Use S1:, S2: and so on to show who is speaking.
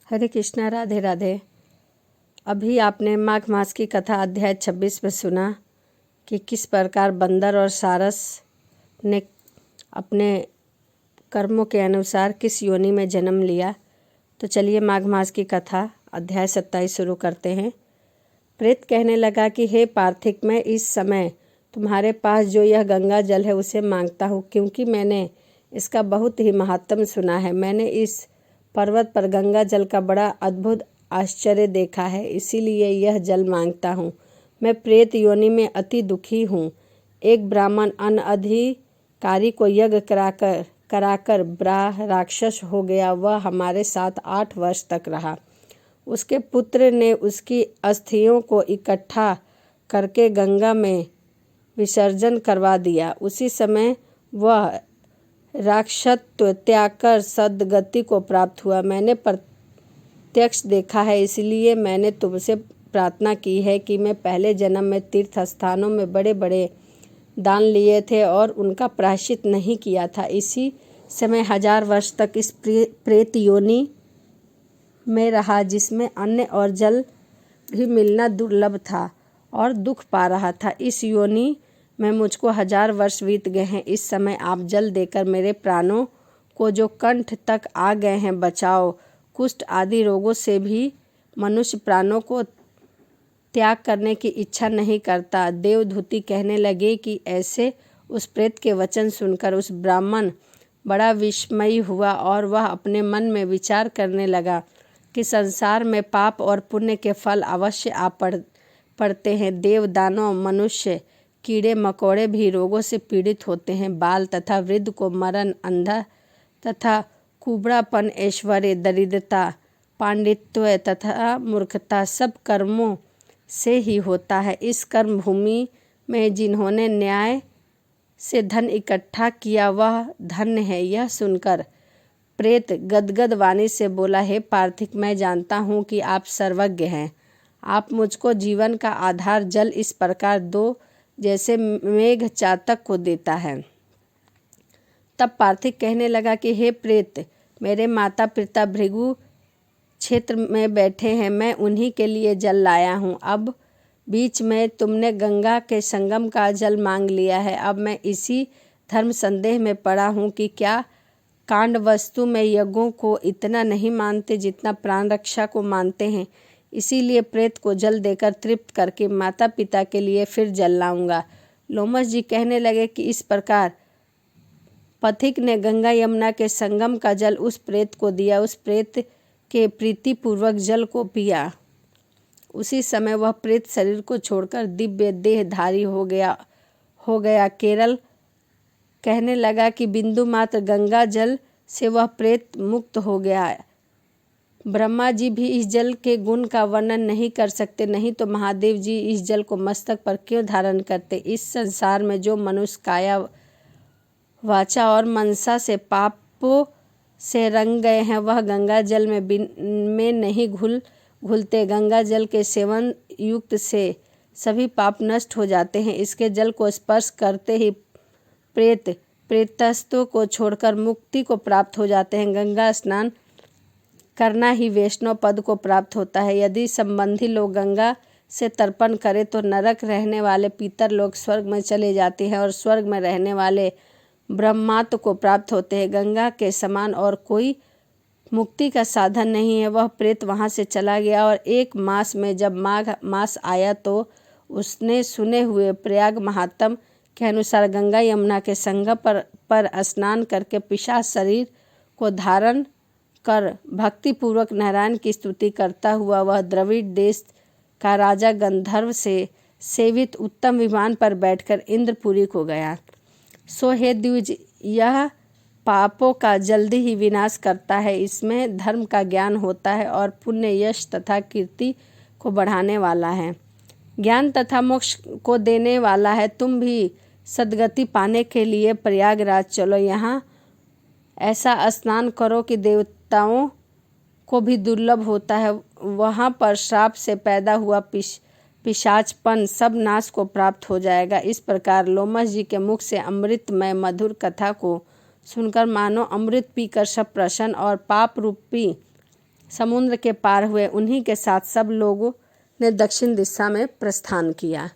S1: हरे कृष्णा, राधे राधे। अभी आपने माघ मास की कथा अध्याय 26 में सुना कि किस प्रकार बंदर और सारस ने अपने कर्मों के अनुसार किस योनि में जन्म लिया। तो चलिए माघ मास की कथा अध्याय 27 शुरू करते हैं। प्रेत कहने लगा कि हे पार्थिक, मैं इस समय तुम्हारे पास जो यह गंगा जल है उसे मांगता हूँ, क्योंकि मैंने इसका बहुत ही महात्म सुना है। मैंने इस पर्वत पर गंगा जल का बड़ा अद्भुत आश्चर्य देखा है, इसीलिए यह जल मांगता हूँ। मैं प्रेत योनि में अति दुखी हूँ। एक ब्राह्मण अनधिकारी को यज्ञ कराकर ब्राह राक्षस हो गया। वह हमारे साथ 8 वर्ष तक रहा। उसके पुत्र ने उसकी अस्थियों को इकट्ठा करके गंगा में विसर्जन करवा दिया। उसी समय वह राक्षसत्व त्याग कर सद्गति को प्राप्त हुआ। मैंने प्रत्यक्ष देखा है, इसलिए मैंने तुमसे प्रार्थना की है कि मैं पहले जन्म में तीर्थ स्थानों में बड़े बड़े दान लिए थे और उनका प्रायश्चित नहीं किया था। इसी समय 1000 वर्ष तक इस प्रेत योनि में रहा, जिसमें अन्न और जल भी मिलना दुर्लभ था और दुख पा रहा था। इस योनि में मुझको 1000 वर्ष बीत गए हैं। इस समय आप जल देकर मेरे प्राणों को जो कंठ तक आ गए हैं बचाओ। कुष्ठ आदि रोगों से भी मनुष्य प्राणों को त्याग करने की इच्छा नहीं करता। देवधूति कहने लगे कि ऐसे उस प्रेत के वचन सुनकर उस ब्राह्मण बड़ा विस्मयी हुआ और वह अपने मन में विचार करने लगा कि संसार में पाप और पुण्य के फल अवश्य आ पड़ते हैं। देव, दानव, मनुष्य, कीड़े मकोड़े भी रोगों से पीड़ित होते हैं। बाल तथा वृद्ध को मरण, अंधा तथा कुबड़ापन, ऐश्वर्य, दरिद्रता, पांडित्य तथा मूर्खता सब कर्मों से ही होता है। इस कर्म भूमि में जिन्होंने न्याय से धन इकट्ठा किया वह धन्य है। यह सुनकर प्रेत गदगद वाणी से बोला, हे पार्थिक, मैं जानता हूँ कि आप सर्वज्ञ हैं। आप मुझको जीवन का आधार जल इस प्रकार दो जैसे मेघ चातक को देता है। तब पार्थिक कहने लगा कि हे प्रेत, मेरे माता पिता भृगु क्षेत्र में बैठे हैं, मैं उन्हीं के लिए जल लाया हूँ। अब बीच में तुमने गंगा के संगम का जल मांग लिया है। अब मैं इसी धर्म संदेह में पड़ा हूँ कि क्या कांड वस्तु में यज्ञों को इतना नहीं मानते जितना प्राण रक्षा को मानते हैं। इसीलिए प्रेत को जल देकर तृप्त करके माता पिता के लिए फिर जल लाऊंगा। लोमस जी कहने लगे कि इस प्रकार पथिक ने गंगा यमुना के संगम का जल उस प्रेत को दिया। उस प्रेत के प्रीतिपूर्वक जल को पिया। उसी समय वह प्रेत शरीर को छोड़कर दिव्य देहधारी हो गया। केरल कहने लगा कि बिंदु मात्र गंगा जल से वह प्रेत मुक्त हो गया। ब्रह्मा जी भी इस जल के गुण का वर्णन नहीं कर सकते, नहीं तो महादेव जी इस जल को मस्तक पर क्यों धारण करते। इस संसार में जो मनुष्य काया, वाचा और मनसा से पापों से रंग गए हैं वह गंगा जल में नहीं घुलते। गंगा जल के सेवन युक्त से सभी पाप नष्ट हो जाते हैं। इसके जल को स्पर्श करते ही प्रेतस्तों को छोड़कर मुक्ति को प्राप्त हो जाते हैं। गंगा स्नान करना ही वैष्णव पद को प्राप्त होता है। यदि संबंधी लोग गंगा से तर्पण करें तो नरक रहने वाले पितर लोग स्वर्ग में चले जाते हैं और स्वर्ग में रहने वाले ब्रह्मात्म को प्राप्त होते हैं। गंगा के समान और कोई मुक्ति का साधन नहीं है। वह प्रेत वहाँ से चला गया और 1 मास में जब माघ मास आया तो उसने सुने हुए प्रयाग महात्म के अनुसार गंगा यमुना के संगम पर स्नान करके पिशाच शरीर को धारण कर भक्तिपूर्वक नारायण की स्तुति करता हुआ वह द्रविड़ देश का राजा गंधर्व से सेवित उत्तम विमान पर बैठकर इंद्रपुरी को गया। सो हे द्विज, यह पापों का जल्दी ही विनाश करता है। इसमें धर्म का ज्ञान होता है और पुण्य, यश तथा कीर्ति को बढ़ाने वाला है, ज्ञान तथा मोक्ष को देने वाला है। तुम भी सद्गति पाने के लिए प्रयागराज चलो। यहाँ ऐसा स्नान करो कि देवताओं को भी दुर्लभ होता है। वहाँ पर श्राप से पैदा हुआ पिशाचपन सब नाश को प्राप्त हो जाएगा। इस प्रकार लोमस जी के मुख से अमृतमय मधुर कथा को सुनकर मानो अमृत पीकर सब प्रसन्न और पाप रूपी समुद्र के पार हुए। उन्हीं के साथ सब लोगों ने दक्षिण दिशा में प्रस्थान किया।